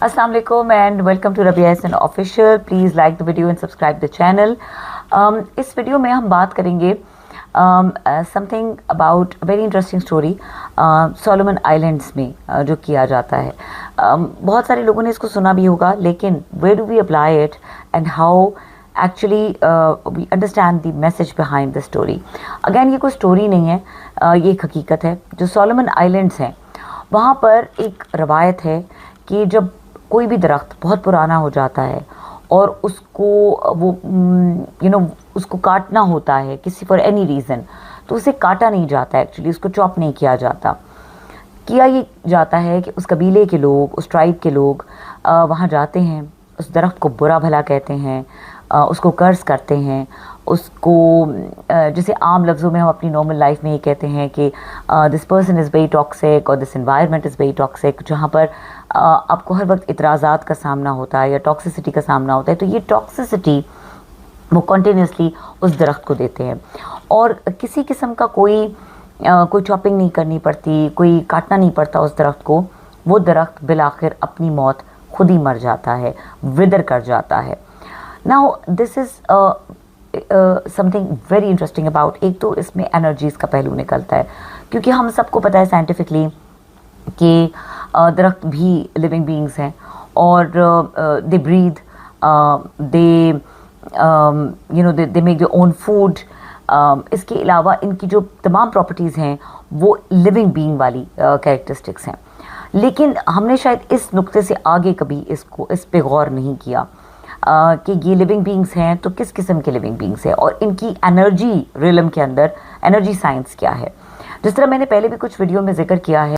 Assalamu alaikum and welcome to Rabia Hassan Official. Please like the video and subscribe the channel. इस video में हम बात करेंगे something about very interesting story Solomon islands में जो किया जाता है. बहुत सारे लोगों ने इसको सुना भी होगा, लेकिन where do we apply it and how actually we understand the message behind the story. Again ये कोई स्टोरी नहीं है, ये एक हकीकत है. जो सोलोमन आइलैंड्स हैं वहाँ पर एक रवायत है कि जब कोई भी दरख्त बहुत पुराना हो जाता है और उसको वो उसको काटना होता है किसी फॉर एनी रीज़न, तो उसे काटा नहीं जाता, एक्चुअली उसको चॉप नहीं किया जाता. किया ये जाता है कि उस कबीले के लोग, उस ट्राइब के लोग वहाँ जाते हैं, उस दरख्त को बुरा भला कहते हैं, उसको कर्ज करते हैं, उसको जैसे आम लफ्ज़ों में हम अपनी नॉर्मल लाइफ में ये कहते हैं कि this person is very toxic और this environment is very toxic, जहाँ पर आपको हर वक्त इतराज़ात का सामना होता है या टॉक्सिसिटी का सामना होता है. तो ये टॉक्सिसिटी वो कंटिन्यूसली उस दरख्त को देते हैं और किसी किस्म का कोई चॉपिंग नहीं करनी पड़ती, कोई काटना नहीं पड़ता उस दरख्त को. वो दरख्त बिलाखिर अपनी मौत खुद ही मर जाता है, विदर कर जाता है. Now this is something very interesting about, एक तो इसमें एनर्जीज़ का पहलू निकलता है, क्योंकि हम सबको पता है साइंटिफिकली कि दरख्त भी लिविंग बीइंग्स हैं और they breathe, they they make their own food. इसके अलावा इनकी जो तमाम प्रॉपर्टीज़ हैं वो लिविंग बीइंग वाली कैरेक्टरिस्टिक्स हैं. लेकिन हमने शायद इस नुक्ते से आगे कभी इस पे गौर नहीं किया कि ये लिविंग बीइंग्स हैं तो किस किस्म के लिविंग बीइंग्स हैं और इनकी एनर्जी रिलम के अंदर एनर्जी साइंस क्या है. जिस तरह मैंने पहले भी कुछ वीडियो में जिक्र किया है,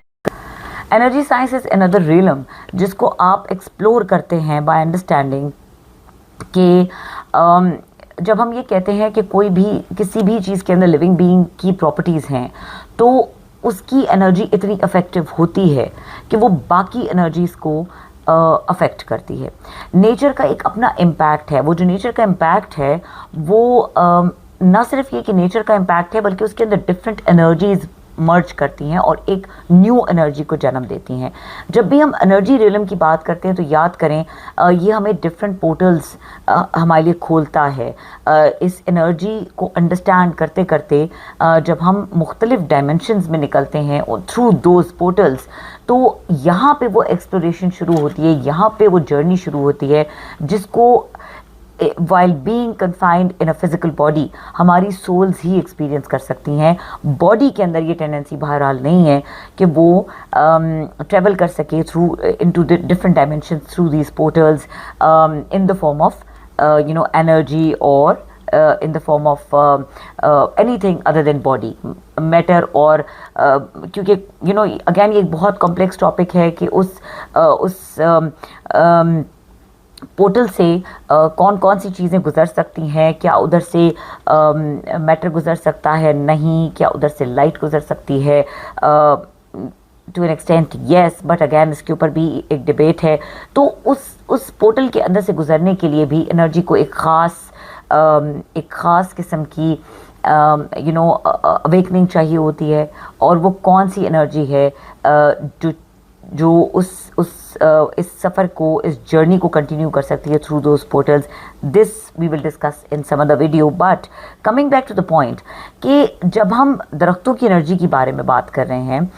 energy science is another realm जिसको आप एक्सप्लोर करते हैं बाय अंडरस्टैंडिंग कि जब हम ये कहते हैं कि कोई भी किसी भी चीज़ के अंदर लिविंग बीइंग की प्रॉपर्टीज़ हैं तो उसकी एनर्जी इतनी इफ़ेक्टिव होती है कि वो बाकी एनर्जीज़ को अफेक्ट करती है. नेचर का एक अपना इम्पैक्ट है. वो जो नेचर का इम्पैक्ट है वो ना सिर्फ ये कि नेचर का इम्पैक्ट है, बल्कि उसके अंदर डिफरेंट एनर्जीज़ मर्ज करती हैं और एक न्यू एनर्जी को जन्म देती हैं. जब भी हम एनर्जी रिलम की बात करते हैं तो याद करें ये हमें डिफरेंट पोर्टल्स हमारे लिए खोलता है. इस एनर्जी को अंडरस्टैंड करते करते जब हम मुख्तलिफ डायमेंशंस में निकलते हैं थ्रू दोज पोर्टल्स, तो यहाँ पे वो एक्सप्लोरेशन शुरू होती है, यहाँ पे वो जर्नी शुरू होती है जिसको while being confined in a physical body हमारी सोल्स ही एक्सपीरियंस कर सकती हैं. बॉडी के अंदर ये टेंडेंसी बहरहाल नहीं है कि वो ट्रेवल कर सके through into different dimensions through these portals in the form of energy और in the form of anything other than body matter. और क्योंकि again ये एक बहुत कॉम्प्लेक्स टॉपिक है कि उस पोर्टल से कौन कौन सी चीज़ें गुजर सकती हैं, क्या उधर से मैटर गुजर सकता है, नहीं, क्या उधर से लाइट गुजर सकती है. To an extent yes, but again इसके ऊपर भी एक डिबेट है. तो उस पोर्टल के अंदर से गुजरने के लिए भी एनर्जी को एक ख़ास किस्म की अवेकनिंग चाहिए होती है. और वो कौन सी एनर्जी है जो इस सफ़र को, इस जर्नी को कंटिन्यू कर सकती है through those portals. This we will discuss in some other video. But coming back to the point कि जब हम दरख्तों की एनर्जी के बारे में बात कर रहे हैं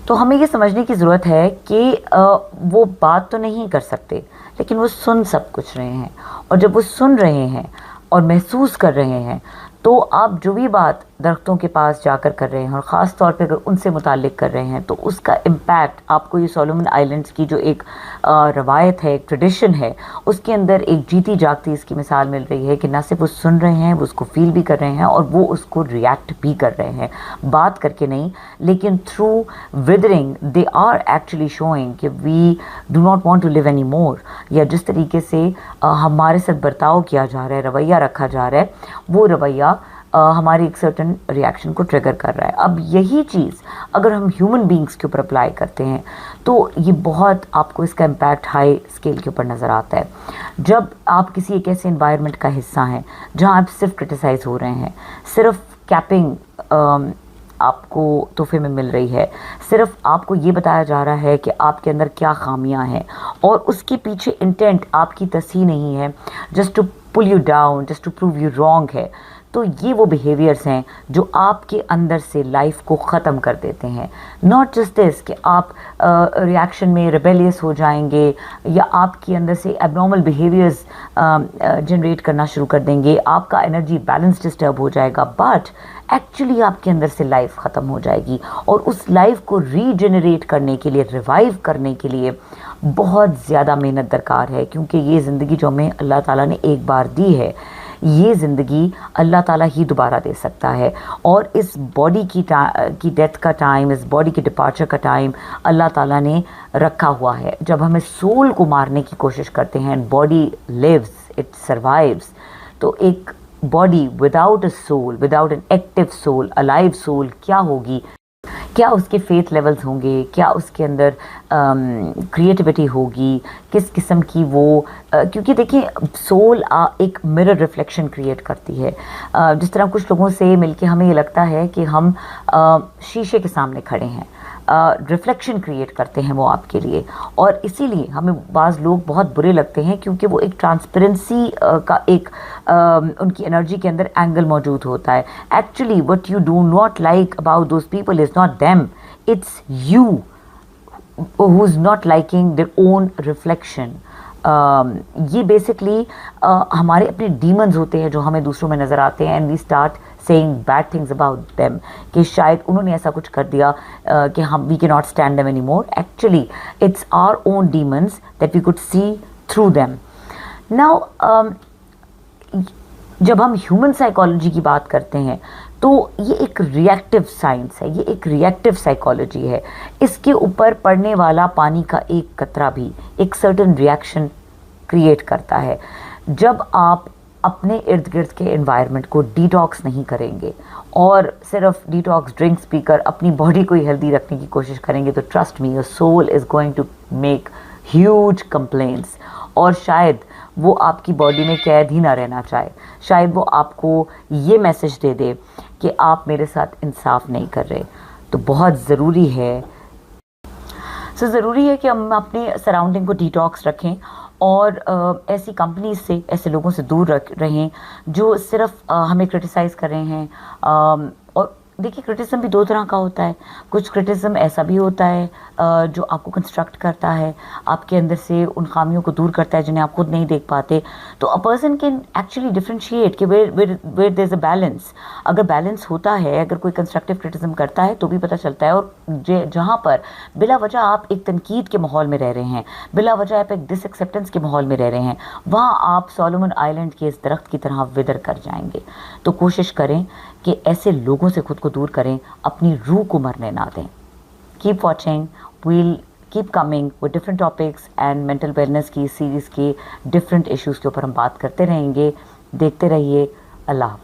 तो हमें ये समझने की ज़रूरत है कि वो बात तो नहीं कर सकते, लेकिन वो सुन सब कुछ रहे हैं. और जब वो सुन रहे हैं और महसूस कर रहे हैं तो आप जो भी बात दरख्तों के पास जाकर कर रहे हैं और ख़ास तौर पे अगर उनसे मुताल्लिक कर रहे हैं तो उसका इम्पैक्ट आपको ये सोलोमन आइलैंड्स की जो एक रवायत है, एक ट्रेडिशन है, उसके अंदर एक जीती जागती इसकी मिसाल मिल रही है कि ना सिर्फ वो सुन रहे हैं, वो उसको फील भी कर रहे हैं और वो उसको रिएक्ट भी कर रहे हैं. बात करके नहीं, लेकिन through withering they are actually showing कि we do not want to live any more. या जिस तरीके से हमारे साथ बर्ताव किया जा रहा है, रवैया रखा जा रहा है, वो रवैया हमारी एक सर्टन रिएक्शन को ट्रिगर कर रहा है. अब यही चीज़ अगर हम ह्यूमन बींग्स के ऊपर अप्लाई करते हैं तो ये बहुत आपको इसका इम्पैक्ट हाई स्केल के ऊपर नज़र आता है. जब आप किसी एक ऐसे इन्वायरमेंट का हिस्सा हैं जहाँ आप सिर्फ क्रिटिसाइज़ हो रहे हैं, सिर्फ कैपिंग आपको तोहफे में मिल रही है। सिर्फ आपको ये बताया जा रहा है कि आपके अंदर क्या खामियां हैं और उसके पीछे इंटेंट आपकी तस्हीह नहीं है, just to pull you down, just to prove you wrong है। तो ये वो बिहेवियर्स हैं जो आपके अंदर से लाइफ को ख़त्म कर देते हैं। नॉट जस्ट दिस कि आप रिएक्शन में रिबेलियस हो जाएंगे या आपके अंदर से एबनॉर्मल बिहेवियर्स जनरेट करना शुरू कर देंगे, आपका एनर्जी बैलेंस डिस्टर्ब हो जाएगा, बट एक्चुअली आपके अंदर से लाइफ ख़त्म हो जाएगी। और उस लाइफ को रीजनरेट करने के लिए, रिवाइव करने के लिए बहुत ज़्यादा मेहनत दरकार है, क्योंकि ये ज़िंदगी जो हमें अल्लाह ताला ने एक बार दी है, ये ज़िंदगी अल्लाह ताला ही दोबारा दे सकता है। और इस बॉडी की डेथ का टाइम, इस बॉडी के डिपार्चर का टाइम अल्लाह ताला ने रखा हुआ है। जब हमें सोल को मारने की कोशिश करते हैं, बॉडी लिव्स, इट सर्वाइव्स, तो एक body without a soul, without an active soul, alive soul क्या होगी, क्या उसके फेथ लेवल्स होंगे, क्या उसके अंदर क्रिएटिविटी होगी, किस किस्म की वो क्योंकि देखिए सोल एक मिरर रिफ्लेक्शन क्रिएट करती है। जिस तरह कुछ लोगों से मिलके हमें ये लगता है कि हम शीशे के सामने खड़े हैं, रिफ्लेक्शन क्रिएट करते हैं वो आपके लिए, और इसीलिए हमें बाज़ लोग बहुत बुरे लगते हैं क्योंकि वो एक ट्रांसपेरेंसी का एक उनकी एनर्जी के अंदर एंगल मौजूद होता है। Actually what you do not like about those people is not them, it's you who is not liking their own reflection। ये बेसिकली हमारे अपने डीमंस होते हैं जो हमें दूसरों में नज़र आते हैं, and we start saying bad things about them कि शायद उन्होंने ऐसा कुछ कर दिया कि हम we can not stand them any more. Actually it's our own demons that we could see through them. Now जब हम ह्यूमन साइकोलॉजी की बात करते हैं तो ये एक रिएक्टिव साइंस है, ये एक रिएक्टिव साइकोलॉजी है। इसके ऊपर पड़ने वाला पानी का एक कतरा भी एक सर्टेन रिएक्शन क्रिएट करता है। जब आप अपने इर्द गिर्द के एनवायरनमेंट को डिटॉक्स नहीं करेंगे और सिर्फ डिटॉक्स ड्रिंक्स पीकर अपनी बॉडी को हेल्दी रखने की कोशिश करेंगे, तो trust me, your soul is going to make huge complaints. और शायद वो आपकी बॉडी में कैद ही ना रहना चाहे, शायद वो आपको ये मैसेज दे दे कि आप मेरे साथ इंसाफ नहीं कर रहे। तो बहुत ज़रूरी है ज़रूरी है कि हम अपने सराउंडिंग को डिटॉक्स रखें और ऐसी कंपनीज से, ऐसे लोगों से दूर रहें जो सिर्फ हमें क्रिटिसाइज़ कर रहे हैं। और देखिए क्रिटिसिज्म भी दो तरह का होता है। कुछ क्रिटिसिज्म ऐसा भी होता है जो आपको कंस्ट्रक्ट करता है, आपके अंदर से उन खामियों को दूर करता है जिन्हें आप खुद नहीं देख पाते। तो a person can actually differentiate कि where there is a balance. अगर बैलेंस होता है, अगर कोई कंस्ट्रक्टिव क्रिटिसिज्म करता है तो भी पता चलता है। और जहाँ पर बिला वजह आप एक तनकीद के माहौल में रह रहे हैं, बिला वजह आप एक डिसएक्सेप्टेंस के माहौल में रह रहे हैं, वहाँ आप सोलोमन आइलैंड के इस दरख्त की तरह विदर कर जाएंगे। तो कोशिश करें कि ऐसे लोगों से खुद को दूर करें, अपनी रूह को मरने ना दें। Keep watching, we'll keep coming with different topics and mental wellness की सीरीज़ के डिफरेंट इश्यूज़ के ऊपर हम बात करते रहेंगे। देखते रहिए। अल्लाह।